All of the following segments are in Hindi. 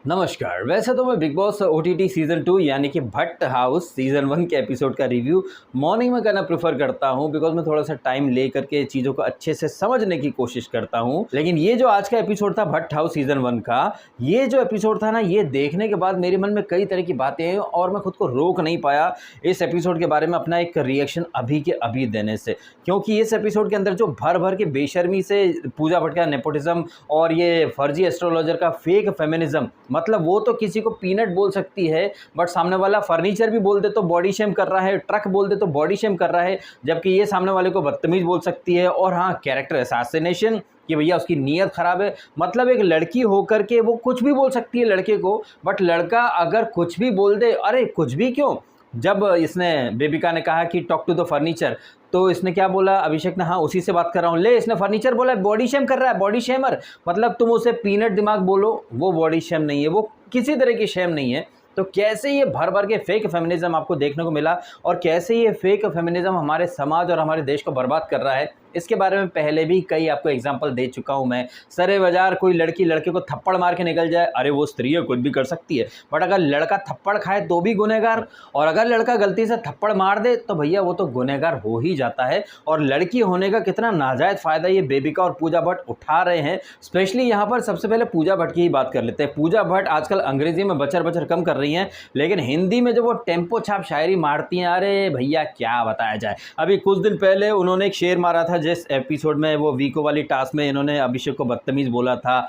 नमस्कार। वैसे तो मैं बिग बॉस ओटीटी सीज़न 2 यानी कि भट्ट हाउस सीज़न 1 के एपिसोड का रिव्यू मॉर्निंग में करना प्रेफर करता हूं बिकॉज मैं थोड़ा सा टाइम ले करके चीज़ों को अच्छे से समझने की कोशिश करता हूं। लेकिन ये जो आज का एपिसोड था भट्ट हाउस सीज़न 1 का, ये जो एपिसोड था ना, ये देखने के बाद मेरे मन में कई तरह की बातें हैं और मैं खुद को रोक नहीं पाया इस एपिसोड के बारे में अपना एक रिएक्शन अभी के अभी देने से। क्योंकि इस एपिसोड के अंदर जो भर भर के बेशर्मी से पूजा भट्ट का नेपोटिज्म और ये फर्जी एस्ट्रोलॉजर का फेक फेमिनिज्म, मतलब वो तो किसी को पीनट बोल सकती है बट सामने वाला फर्नीचर भी बोल दे तो बॉडी शेम कर रहा है, ट्रक बोल दे तो बॉडी शेम कर रहा है, जबकि ये सामने वाले को बदतमीज बोल सकती है। और हाँ, कैरेक्टर असैसिनेशन कि भैया उसकी नीयत खराब है। मतलब एक लड़की होकर के वो कुछ भी बोल सकती है लड़के को, बट लड़का अगर कुछ भी बोल दे, अरे कुछ भी क्यों, जब इसने बेबिका ने कहा कि टॉक टू द फर्नीचर, तो इसने क्या बोला अभिषेक ने, हाँ उसी से बात कर रहा हूँ, ले इसने फर्नीचर बोला, बॉडी शेम कर रहा है, बॉडी शेमर। मतलब तुम उसे पीनट दिमाग बोलो, वो बॉडी शेम नहीं है, वो किसी तरह की शेम नहीं है। तो कैसे ये भर भर के फेक फेमिनिज्म आपको देखने को मिला और कैसे ये फेक फेमिनिज्म हमारे समाज और हमारे देश को बर्बाद कर रहा है, इसके बारे में पहले भी कई आपको एग्जांपल दे चुका हूं मैं। सरे बाजार कोई लड़की लड़के को थप्पड़ मार के निकल जाए, अरे वो स्त्री है, कुछ भी कर सकती है, बट अगर लड़का थप्पड़ खाए तो भी गुनहगार, और अगर लड़का गलती से थप्पड़ मार दे तो भैया वो तो गुनहगार हो ही जाता है। और लड़की होने का कितना नाजायज़ फ़ायदा ये बेबिका और पूजा भट्ट उठा रहे हैं। स्पेशली यहाँ पर सबसे पहले पूजा भट्ट की ही बात कर लेते हैं। पूजा भट्ट आजकल अंग्रेजी में बचर बचर कम कर रही हैं, लेकिन हिंदी में जो वो टेम्पो छाप शायरी मारती हैं, अरे भैया क्या बताया जाए। अभी कुछ दिन पहले उन्होंने एक शेर मारा था, जिस एपिसोड में वो वीको वाली टास्क में इन्होंने अभिषेक को बदतमीज बोला था,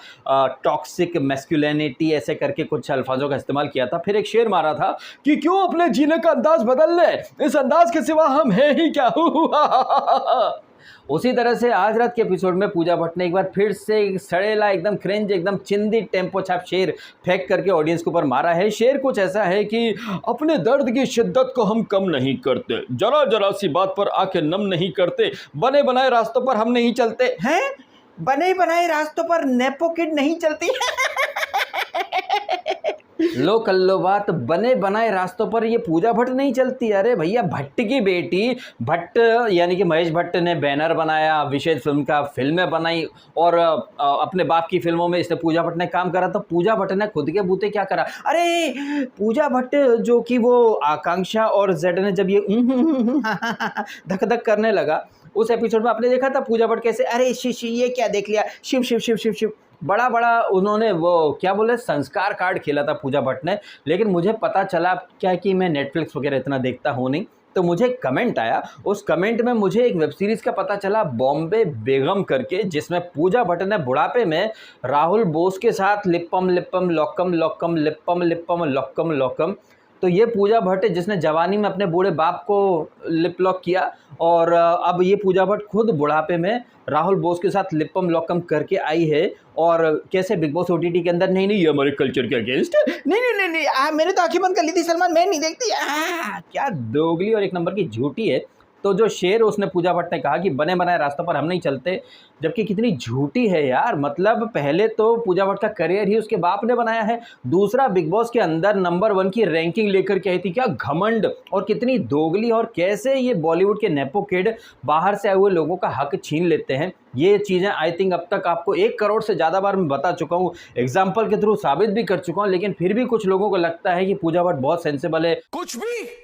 टॉक्सिक मैस्कुलिनिटी ऐसे करके कुछ अल्फाजों का इस्तेमाल किया था। फिर एक शेर मारा था कि क्यों अपने जीने का अंदाज बदल ले, इस अंदाज के सिवा हम हैं ही क्या। उसी तरह से आज रात के एपिसोड में पूजा भट्ट ने एक बार फिर से सड़ेला, एकदम क्रिंज, एकदम चिंदी टेम्पो छाप शेर फेंक करके ऑडियंस के ऊपर मारा है। शेर कुछ ऐसा है कि अपने दर्द की शिद्दत को हम कम नहीं करते, जरा जरा सी बात पर आके नम नहीं करते, बने बनाए रास्तों पर हम नहीं चलते हैं, बने बनाए रास्तों पर नेपो किड नहीं चलती। लो कल्लो बात, बने बनाए रास्तों पर ये पूजा भट्ट नहीं चलती। अरे भैया, भट्ट की बेटी भट्ट यानी कि महेश भट्ट ने बैनर बनाया, विशेष फिल्म का फिल्में बनाई, और अपने बाप की फिल्मों में इसने पूजा भट्ट ने काम करा। तो पूजा भट्ट ने खुद के बूते क्या करा, अरे पूजा भट्ट जो कि वो आकांक्षा और जेड ने जब ये धक धक करने लगा, उस एपिसोड में आपने देखा था पूजा भट्ट कैसे, अरे शिव ये क्या देख लिया, शिव शिव शिव शिव शिव, बड़ा बड़ा उन्होंने वो क्या बोले संस्कार कार्ड खेला था पूजा भट्ट ने। लेकिन मुझे पता चला क्या कि मैं नेटफ्लिक्स वगैरह इतना देखता हूँ नहीं, तो मुझे कमेंट आया, उस कमेंट में मुझे एक वेब सीरीज़ का पता चला, बॉम्बे बेगम करके, जिसमें पूजा भट्ट ने बुढ़ापे में राहुल बोस के साथ लिप्पम लिप्पम लॉकम लॉकम लिप्पम लिप्पम लॉकम लॉकम। तो ये पूजा भट्ट जिसने जवानी में अपने बूढ़े बाप को लिप लॉक किया, और अब ये पूजा भट्ट खुद बुढ़ापे में राहुल बोस के साथ लिपम लॉकम करके आई है। और कैसे बिग बॉस ओटीटी के अंदर, नहीं ये हमारे कल्चर के अगेंस्ट है, नहीं मैंने तो आंखें बंद कर ली थी सलमान, मैं नहीं देखती। क्या दोगली और एक नंबर की झूठी है। तो जो शेर उसने पूजा भट्ट ने कहा कि बने बनाए रास्तों पर हम नहीं चलते, जबकि कितनी झूठी है यार। मतलब पहले तो पूजा भट्ट का करियर ही उसके बाप ने बनाया है, दूसरा बिग बॉस के अंदर नंबर 1 की रैंकिंग लेकर के आई थी, क्या घमंड और कितनी दोगली। और कैसे ये बॉलीवुड के नेपो किड बाहर से आए हुए लोगों का हक छीन लेते हैं, ये चीज़ें आई थिंक अब तक आपको 1 करोड़ से ज़्यादा बार मैं बता चुका हूँ, एग्जाम्पल के थ्रू साबित भी कर चुका हूँ। लेकिन फिर भी कुछ लोगों को लगता है कि पूजा भट्ट बहुत सेंसिबल है, कुछ भी।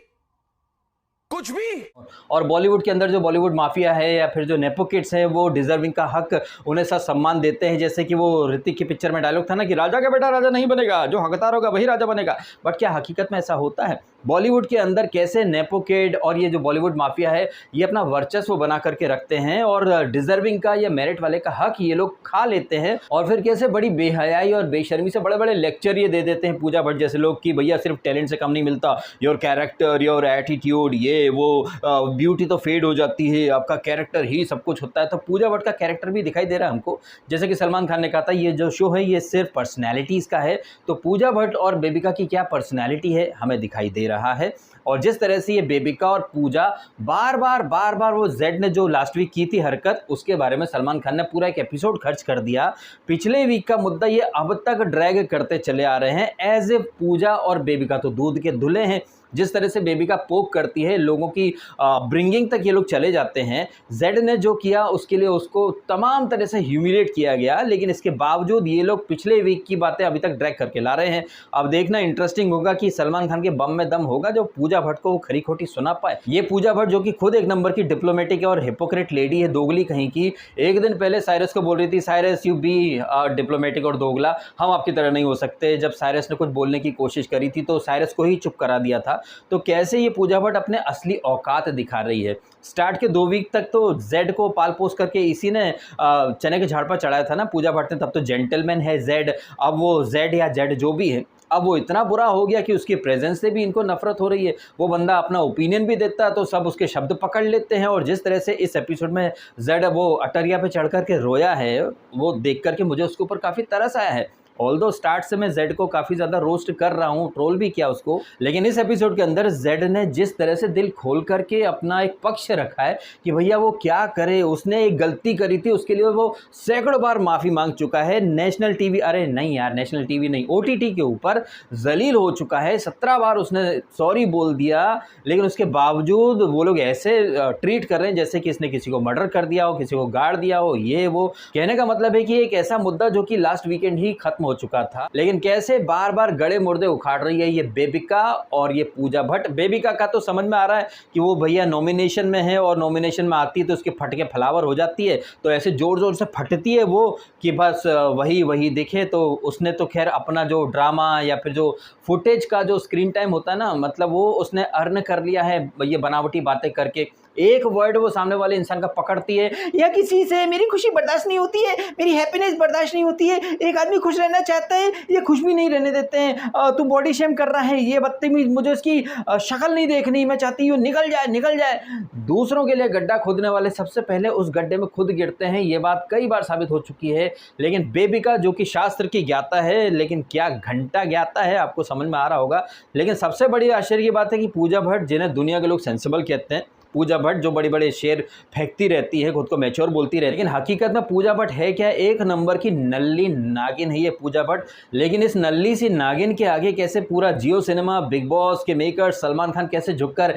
और बॉलीवुड के अंदर जो बॉलीवुड माफिया है या फिर जो नेपो किड्स है, वो डिजर्विंग का हक उन्हें सब सम्मान देते हैं। जैसे कि वो ऋतिक की पिक्चर में डायलॉग था ना कि राजा का बेटा राजा नहीं बनेगा, जो हकदार होगा वही राजा बनेगा। बट क्या हकीकत में ऐसा होता है? बॉलीवुड के अंदर कैसे नेपो किड और ये जो बॉलीवुड माफिया है, ये अपना वर्चस्व बना करके रखते हैं और डिजर्विंग का या मेरिट वाले का हक ये लोग खा लेते हैं। और फिर कैसे बड़ी बेहयाई और बेशर्मी से बड़े बड़े लेक्चर ये दे देते हैं पूजा भट्ट जैसे लोग कि भैया सिर्फ टैलेंट से कम नहीं मिलता, योर कैरेक्टर, योर एटीट्यूड, ये वो ब्यूटी तो फेड हो जाती है, आपका कैरेक्टर ही सब कुछ होता है। तो पूजा भट्ट का कैरेक्टर भी दिखाई दे रहा है हमको, जैसे कि सलमान खान ने कहा था ये जो शो है ये सिर्फ पर्सनैलिटीज़ का है। तो पूजा भट्ट और बेबिका की क्या पर्सनैलिटी है हमें दिखाई दे रहा है। और जिस तरह से ये बेबिका और पूजा बार बार वो जेड ने जो लास्ट वीक की थी हरकत, उसके बारे में सलमान खान ने पूरा एक एपिसोड खर्च कर दिया। पिछले वीक का मुद्दा ये अब तक ड्रैग करते चले आ रहे हैं, एज ए पूजा और बेबिका तो दूध के धुले हैं, जिस तरह से बेबी का पोक करती है, लोगों की ब्रिंगिंग तक ये लोग चले जाते हैं। जेड ने जो किया उसके लिए उसको तमाम तरह से ह्यूमिलेट किया गया, लेकिन इसके बावजूद ये लोग पिछले वीक की बातें अभी तक ड्रैग करके ला रहे हैं। अब देखना इंटरेस्टिंग होगा कि सलमान खान के बम में दम होगा जो पूजा भट्ट को वो खरी खोटी सुना पाए। ये पूजा भट्ट जो कि खुद एक नंबर की डिप्लोमेटिक है और हिपोक्रेट लेडी है, दोगली कहीं की, एक दिन पहले साइरस को बोल रही थी, साइरस यू बी डिप्लोमेटिक और दोगला, हम आपकी तरह नहीं हो सकते। जब साइरस ने कुछ बोलने की कोशिश करी थी तो साइरस को ही चुप करा दिया था। तो कैसे ये पूजा भट्ट अपने असली औकात दिखा रही है। स्टार्ट के 2 वीक तक तो जेड को पाल पोस करके इसी ने चने के झाड़ पर चढ़ाया था ना पूजा भट्ट ने, तब तो जेंटलमैन है जेड। अब वो जेड या जेड जो भी है, अब वो इतना बुरा हो गया कि उसकी प्रेजेंस से भी इनको नफरत हो रही है। वो बंदा अपना ओपिनियन भी देता है तो सब उसके शब्द पकड़ लेते हैं। और जिस तरह से इस एपिसोड में जेड वो अटरिया पे चढ़ करके रोया है, वो देख करके मुझे उसके ऊपर काफ़ी तरस आया है। ऑल्दो स्टार्ट से मैं जेड को काफ़ी ज़्यादा रोस्ट कर रहा हूँ, ट्रोल भी किया उसको, लेकिन इस एपिसोड के अंदर जेड ने जिस तरह से दिल खोल करके अपना एक पक्ष रखा है कि भैया वो क्या करे, उसने एक गलती करी थी, उसके लिए वो सैकड़ों बार माफ़ी मांग चुका है। नेशनल टीवी, अरे नहीं यार नेशनल टीवी नहीं, OTT के ऊपर जलील हो चुका है, 17 बार उसने सॉरी बोल दिया, लेकिन उसके बावजूद वो लोग ऐसे ट्रीट कर रहे हैं जैसे कि इसने किसी को मर्डर कर दिया हो, किसी को गाड़ दिया हो। ये वो कहने का मतलब है कि एक ऐसा मुद्दा जो कि लास्ट वीकेंड ही खत्म हो चुका था, लेकिन कैसे बार बार गड़े मुर्दे उखाड़ रही है ये बेबिका और ये पूजा भट्ट। बेबिका का तो समझ में आ रहा है कि वो भैया नॉमिनेशन में है और नॉमिनेशन में आती है तो उसके फटके फलावर हो जाती है, तो ऐसे जोर जोर से फटती है वो कि बस वही वही दिखे। तो उसने तो खैर अपना जो ड्रामा या फिर जो फुटेज का जो स्क्रीन टाइम होता है ना, मतलब वो उसने अर्न कर लिया है ये बनावटी बातें करके। एक वर्ड वो सामने वाले इंसान का पकड़ती है, या किसी से मेरी खुशी बर्दाश्त नहीं होती है, मेरी हैप्पीनेस बर्दाश्त नहीं होती है, एक आदमी खुश रहना चाहता है, ये खुश भी नहीं रहने देते हैं, तू बॉडी शेम कर रहा है, ये बदतमीज, मुझे उसकी शक्ल नहीं देखनी, मैं चाहती हूँ निकल जाए निकल जाए। दूसरों के लिए गड्ढा खोदने वाले सबसे पहले उस गड्ढे में खुद गिरते हैं, ये बात कई बार साबित हो चुकी है। लेकिन बेबिका जो कि शास्त्र की ज्ञाता है, लेकिन क्या घंटा ज्ञाता है, आपको समझ में आ रहा होगा। लेकिन सबसे बड़ी आश्चर्य की बात है कि पूजा भट्ट, जिन्हें दुनिया के लोग सेंसिबल कहते हैं, पूजा भट्ट जो बड़े बड़े शेर फेंकती रहती है, खुद को मैच्योर बोलती रहती है, लेकिन हकीकत में पूजा भट्ट है क्या, एक नंबर की नल्ली नागिन है ये पूजा भट्ट। लेकिन इस नल्ली सी नागिन के आगे कैसे पूरा जियो सिनेमा, बिग बॉस के मेकर सलमान खान कैसे झुककर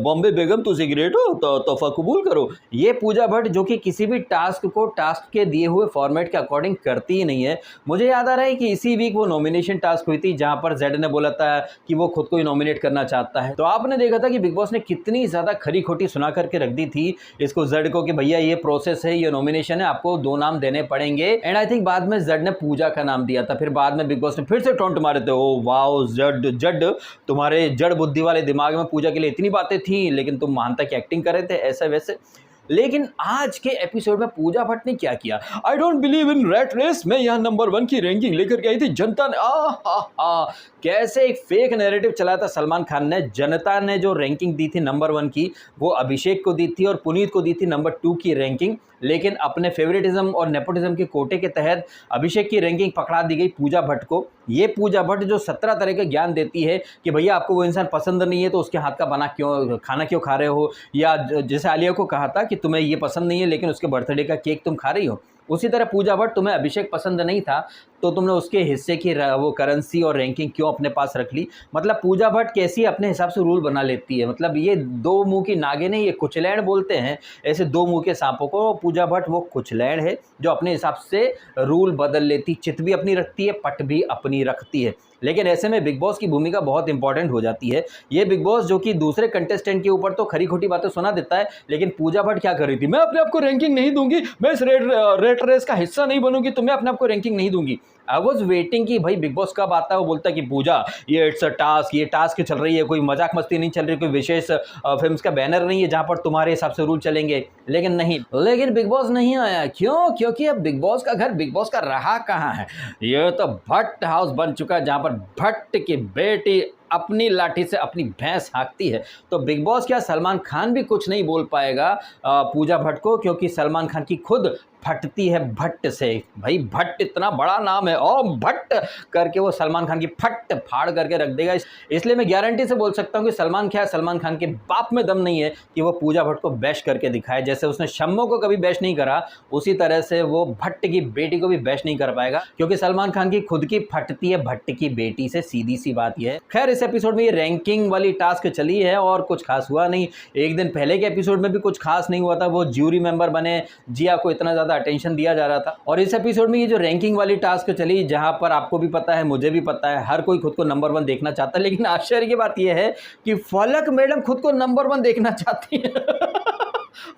बॉम्बे बेगम तुम सिगरेट हो तो तोहफा कबूल करो। ये पूजा भट्ट जो कि किसी भी टास्क को टास्क के दिए हुए फॉर्मेट के अकॉर्डिंग करती ही नहीं है। मुझे याद आ रहा है कि इसी वीक वो नॉमिनेशन टास्क हुई थी जहां पर जेड ने बोला था कि वो खुद को ही नॉमिनेट करना चाहता है। तो आपने देखा था कि बिग बॉस ने कितनी ज्यादा खरी खोटी सुना करके रख दी थी इसको जेड को कि भैया ये प्रोसेस है, ये नॉमिनेशन है, आपको 2 नाम देने पड़ेंगे। एंड आई थिंक बाद में जेड ने पूजा का नाम दिया था, फिर बाद में बिग बॉस ने फिर से टोंट मारे थे, ओ वाओ जेड तुम्हारे जड़ बुद्धि वाले दिमाग में पूजा के लिए इतनी बातें थी, लेकिन तुम महानता की एक्टिंग कर रहे थे ऐसे वैसे। लेकिन आज के एपिसोड में पूजा भट्ट ने क्या किया, I don't believe in rat race, मैं यहाँ नंबर 1 की रैंकिंग लेकर के आई थी, जनता ने कैसे एक फेक नैरेटिव चलाया था सलमान खान ने। जनता ने जो रैंकिंग दी थी नंबर 1 की, वो अभिषेक को दी थी और पुनीत को दी थी नंबर 2 की रैंकिंग, लेकिन अपने फेवरेटिज्म और नेपोटिज्म के कोटे के तहत अभिषेक की रैंकिंग पकड़ा दी गई पूजा भट्ट को। ये पूजा भट्ट जो 17 तरह के ज्ञान देती है कि भैया आपको वो इंसान पसंद नहीं है तो उसके हाथ का बना खाना क्यों खा रहे हो, या जैसे आलिया को कहा था कि तुम्हें ये पसंद नहीं है लेकिन उसके बर्थडे का केक तुम खा रही हो, उसी तरह पूजा भट्ट तुम्हें अभिषेक पसंद नहीं था तो तुमने उसके हिस्से की वो करेंसी और रैंकिंग क्यों अपने पास रख ली। मतलब पूजा भट्ट कैसी अपने हिसाब से रूल बना लेती है। मतलब ये 2 मुंह की नागिन है, ये कुचलैंड बोलते हैं ऐसे 2 मुंह के सांपों को। पूजा भट्ट वो कुचलैंड है जो अपने हिसाब से रूल बदल लेती, चित भी अपनी रखती है, पट भी अपनी रखती है। लेकिन ऐसे में बिग बॉस की भूमिका बहुत इंपॉर्टेंट हो जाती है। ये बिग बॉस जो कि दूसरे कंटेस्टेंट के ऊपर तो खरी खोटी बातें सुना देता है, लेकिन पूजा भट्ट क्या कर रही थी, मैं अपने आप को रैंकिंग नहीं दूंगी, मैं इस रेट रेस का हिस्सा नहीं बनूंगी तो मैं अपने आप को रैंकिंग नहीं दूंगी। आई वॉज वेटिंग कि भाई बिग बॉस कब आता है। वो बोलता है कि पूजा ये इट्स अ टास्क, ये टास्क चल रही है, कोई मजाक मस्ती नहीं चल रही, कोई विशेष फिल्म्स का बैनर नहीं है जहां पर तुम्हारे हिसाब से रूल चलेंगे। लेकिन नहीं, लेकिन बिग बॉस नहीं आया। क्यों? क्योंकि अब बिग बॉस का घर बिग बॉस का रहा कहाँ है, ये तो भट्ट हाउस बन चुका है जहां पर भट्ट की बेटी अपनी लाठी से अपनी भैंस हाँकती है। तो बिग बॉस क्या सलमान खान भी कुछ नहीं बोल पाएगा पूजा भट्ट को, क्योंकि सलमान खान की खुद फटती है भट्ट से। भाई भट्ट इतना बड़ा नाम है, और भट्ट करके वो सलमान खान की फट फाड़ करके रख देगा। इसलिए मैं गारंटी से बोल सकता हूँ कि सलमान खान के बाप में दम नहीं है कि वो पूजा भट्ट को बैश करके दिखाए। जैसे उसने शम्मो को कभी बैश नहीं करा, उसी तरह से वो भट्ट की बेटी को भी बैश नहीं कर पाएगा, क्योंकि सलमान खान की खुद की फटती है भट्ट की बेटी से, सीधी सी बात यह है। खैर इस एपिसोड में ये रैंकिंग वाली टास्क चली है और कुछ खास हुआ नहीं। एक दिन पहले के एपिसोड में भी कुछ खास नहीं हुआ था, वो ज्यूरी मेंबर बने, जिया को इतना ज़्यादा अटेंशन दिया जा रहा था। और इस एपिसोड में ये जो रैंकिंग वाली टास्क चली, जहाँ पर आपको भी पता है, मुझे भी पता है, हर कोई खुद को नंबर 1 देखना चाहता है। लेकिन आश्चर्य की बात यह है कि फलक मैडम खुद को नंबर 1 देखना चाहती है।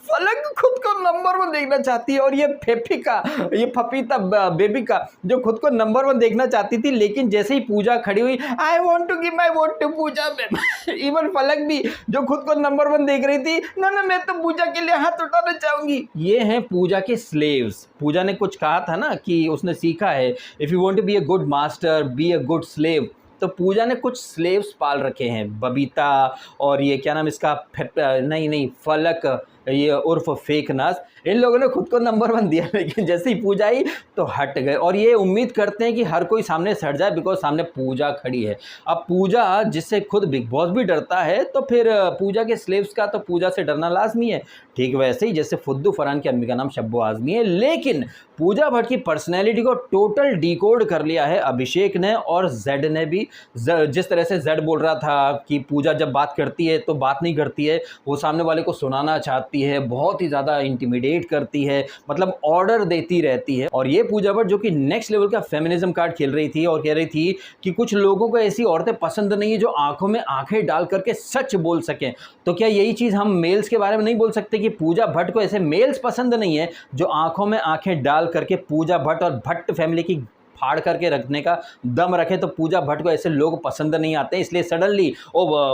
फलक खुद को नंबर 1 देखना चाहती है और ये फेफिका, ये फपीता बेबिका जो खुद को नंबर 1 देखना चाहती थी, लेकिन जैसे ही पूजा खड़ी हुई, I want to give my vote to Pooja ma'am. Even Falak भी जो खुद को नंबर 1 देख रही थी, ना ना मैं तो पूजा के लिए हाथ उठाना चाहूंगी। ये हैं पूजा के स्लेव्स। पूजा ने कुछ कहा था ना कि उसने सीखा है, if you want to be a good master be a good slave. तो पूजा ने कुछ स्लेव्स पाल रखे हैं, बबीता और ये क्या नाम इसका, नहीं फलक, ये उर्फ फेक नास। इन लोगों ने खुद को नंबर 1 दिया, लेकिन जैसे ही पूजा आई तो हट गए और ये उम्मीद करते हैं कि हर कोई सामने सट जाए, बिकॉज सामने पूजा खड़ी है। अब पूजा जिससे खुद बिग बॉस भी डरता है, तो फिर पूजा के स्लेव्स का तो पूजा से डरना लाजमी है। ठीक वैसे ही जैसे फुद्दू फरहान की अम्मी का नाम शब्बो आजमी है, लेकिन पूजा भट्ट की पर्सनैलिटी को टोटल डिकोड कर लिया है अभिषेक ने और जेड ने भी। जिस तरह से जेड बोल रहा था कि पूजा जब बात करती है तो बात नहीं करती है, वो सामने वाले को सुनाना चाहती है, बहुत ही ज़्यादा इंटिमिडेट करती है, मतलब ऑर्डर देती रहती है। और ये पूजा भट्ट जो कि नेक्स्ट लेवल का फेमिनिज्म कार्ड खेल रही थी और कह रही थी कि कुछ लोगों को ऐसी औरतें पसंद नहीं है जो आंखों में आंखें डाल करके सच बोल सकें। तो क्या यही चीज़ हम मेल्स के बारे में नहीं बोल सकते कि पूजा भट्ट को ऐसे मेल्स पसंद नहीं है जो आंखों में आंखें डाल करके पूजा भट्ट और भट्ट फैमिली की फाड़ करके रखने का दम रखे? तो पूजा भट्ट को ऐसे लोग पसंद नहीं आते हैं, इसलिए सडनली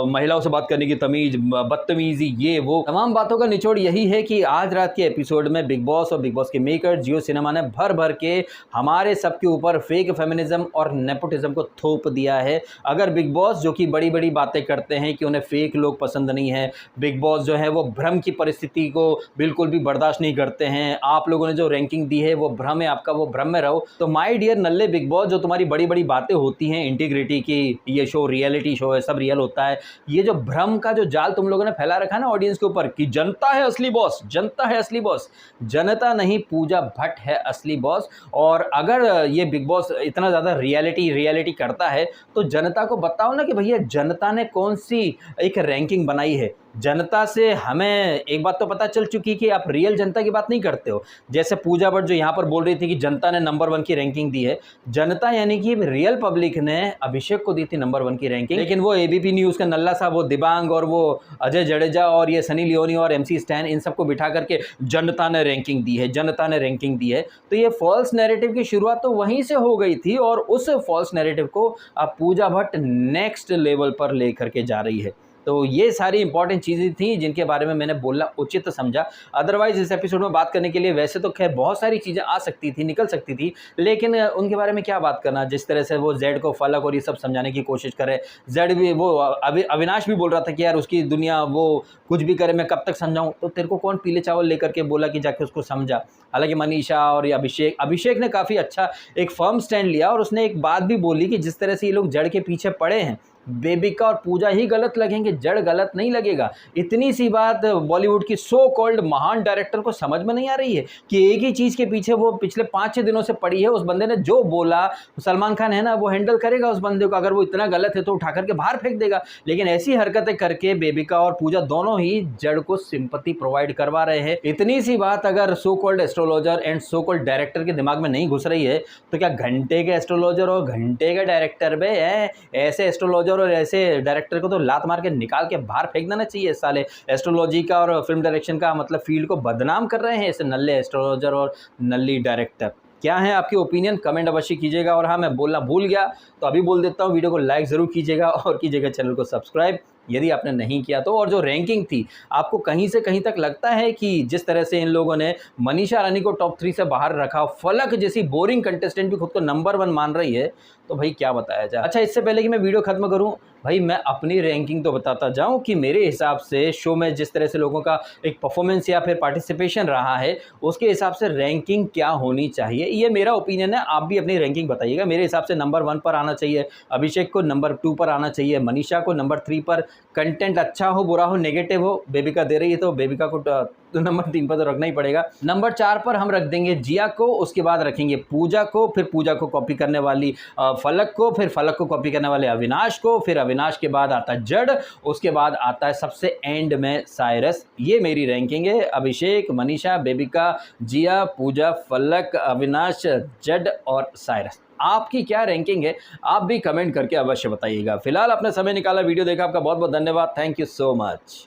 महिलाओं से बात करने की तमीज, बदतमीजी, ये वो तमाम बातों का निचोड़ यही है कि आज रात के एपिसोड में बिग बॉस और बिग बॉस के मेकर जियो सिनेमा ने भर भर के हमारे सबके ऊपर फेक फेमिनिज्म और नेपोटिज्म को थोप दिया है। अगर बिग बॉस जो कि बड़ी बड़ी बातें करते हैं कि उन्हें फेक लोग पसंद नहीं है, बिग बॉस जो है वो भ्रम की परिस्थिति को बिल्कुल भी बर्दाश्त नहीं करते हैं, आप लोगों ने जो रैंकिंग दी है वो भ्रम है आपका, वो भ्रम में रहो। तो माय डियर बिग बॉस, जो तुम्हारी बड़ी बड़ी बातें होती हैं इंटीग्रिटी की, ये शो रियलिटी शो है, सब रियल होता है, ये जो भ्रम का जो जाल तुम लोगों ने फैला रखा है ना ऑडियंस के ऊपर कि जनता है असली बॉस, जनता है असली बॉस, जनता नहीं, पूजा भट्ट है असली बॉस। और अगर ये बिग बॉस इतना ज़्यादा रियलिटी करता है तो जनता को बताओ ना कि भैया जनता ने कौन सी एक रैंकिंग बनाई है। जनता से हमें एक बात तो पता चल चुकी कि आप रियल जनता की बात नहीं करते हो। जैसे पूजा भट्ट जो यहाँ पर बोल रही थी कि जनता ने नंबर 1 की रैंकिंग दी है, जनता यानी कि रियल पब्लिक ने अभिषेक को दी थी नंबर 1 की रैंकिंग, लेकिन वो एबीपी न्यूज़ का नल्ला सा, वो दिबांग और वो अजय जडेजा और ये सनी लियोनी और MC स्टैन, इन सबको बिठा करके जनता ने रैंकिंग दी है, जनता ने रैंकिंग दी है। तो ये फॉल्स नैरेटिव की शुरुआत तो वहीं से हो गई थी और उस फॉल्स नैरेटिव को अब पूजा भट्ट नेक्स्ट लेवल पर लेकर के जा रही है। तो ये सारी इंपॉर्टेंट चीज़ें थी जिनके बारे में मैंने बोलना उचित समझा। अदरवाइज़ इस एपिसोड में बात करने के लिए वैसे तो खैर बहुत सारी चीज़ें आ सकती थी, निकल सकती थी, लेकिन उनके बारे में क्या बात करना। जिस तरह से वो जेड को फलक और ये सब समझाने की कोशिश करे, जेड भी, वो अविनाश भी बोल रहा था कि यार उसकी दुनिया, वो कुछ भी करे मैं कब तक समझाऊँ, तो तेरे को कौन पीले चावल लेकर के बोला कि जाके उसको समझा। हालांकि मनीषा और अभिषेक ने काफ़ी अच्छा एक फर्म स्टैंड लिया और उसने एक बात भी बोली कि जिस तरह से ये लोग जड़ के पीछे पड़े हैं, बेबिका और पूजा ही गलत लगेंगे, जड़ गलत नहीं लगेगा। इतनी सी बात बॉलीवुड की सो कॉल्ड महान डायरेक्टर को समझ में नहीं आ रही है कि एक ही चीज़ के पीछे वो पिछले 5-6 दिनों से पड़ी है। उस बंदे ने जो बोला, सलमान खान है ना, वो हैंडल करेगा उस बंदे को, अगर वो इतना गलत है तो उठा करके बाहर फेंक देगा। लेकिन ऐसी हरकतें करके बेबिका और पूजा दोनों ही जड़ को सिंपैथी प्रोवाइड करवा रहे हैं। इतनी सी बात अगर so called astrologer and so called director के दिमाग में नहीं घुस रही है तो क्या घंटे के एस्ट्रोलॉजर और घंटे के डायरेक्टर में है? ऐसे एस्ट्रोलॉजर और ऐसे डायरेक्टर को तो लात मार के निकाल के बाहर फेंक देना चाहिए। साले एस्ट्रोलॉजी का और फिल्म डायरेक्शन का मतलब फील्ड को बदनाम कर रहे हैं ऐसे नल्ले एस्ट्रोलॉजर और नल्ली डायरेक्टर। क्या है आपके ओपिनियन? कमेंट अवश्य कीजिएगा। और हाँ, मैं बोलना भूल गया तो अभी बोल देता हूँ, वीडियो को लाइक ज़रूर कीजिएगा और कीजिएगा चैनल को सब्सक्राइब यदि आपने नहीं किया तो। और जो रैंकिंग थी, आपको कहीं से कहीं तक लगता है कि जिस तरह से इन लोगों ने मनीषा रानी को टॉप 3 से बाहर रखा, फलक जैसी बोरिंग कंटेस्टेंट भी खुद को नंबर 1 मान रही है, तो भाई क्या बताया जाए। अच्छा, इससे पहले कि मैं वीडियो खत्म करूं, भाई मैं अपनी रैंकिंग तो बताता जाऊं कि मेरे हिसाब से शो में जिस तरह से लोगों का एक परफॉर्मेंस या फिर पार्टिसिपेशन रहा है, उसके हिसाब से रैंकिंग क्या होनी चाहिए, ये मेरा ओपिनियन है। आप भी अपनी रैंकिंग बताइएगा। मेरे हिसाब से नंबर 1 पर आना चाहिए अभिषेक को, नंबर 2 पर आना चाहिए मनीषा को, नंबर 3 पर कंटेंट अच्छा हो, बुरा हो, नेगेटिव हो, बेबिका दे रही है तो बेबिका को तो नंबर 3 पर तो रखना ही पड़ेगा। नंबर 4 पर हम रख देंगे जिया को, उसके बाद रखेंगे पूजा को, फिर पूजा को कॉपी करने वाली फलक को, फिर फलक को कॉपी करने वाले अविनाश को, फिर अविनाश के बाद आता है जड, उसके बाद आता है सबसे एंड में साइरस। ये मेरी रैंकिंग है। अभिषेक, मनीषा, बेबिका, जिया, पूजा, फलक, अविनाश, जड और साइरस। आपकी क्या रैंकिंग है? आप भी कमेंट करके अवश्य बताइएगा। फिलहाल अपना समय निकाला, वीडियो देखा, आपका बहुत बहुत धन्यवाद। Thank you so much.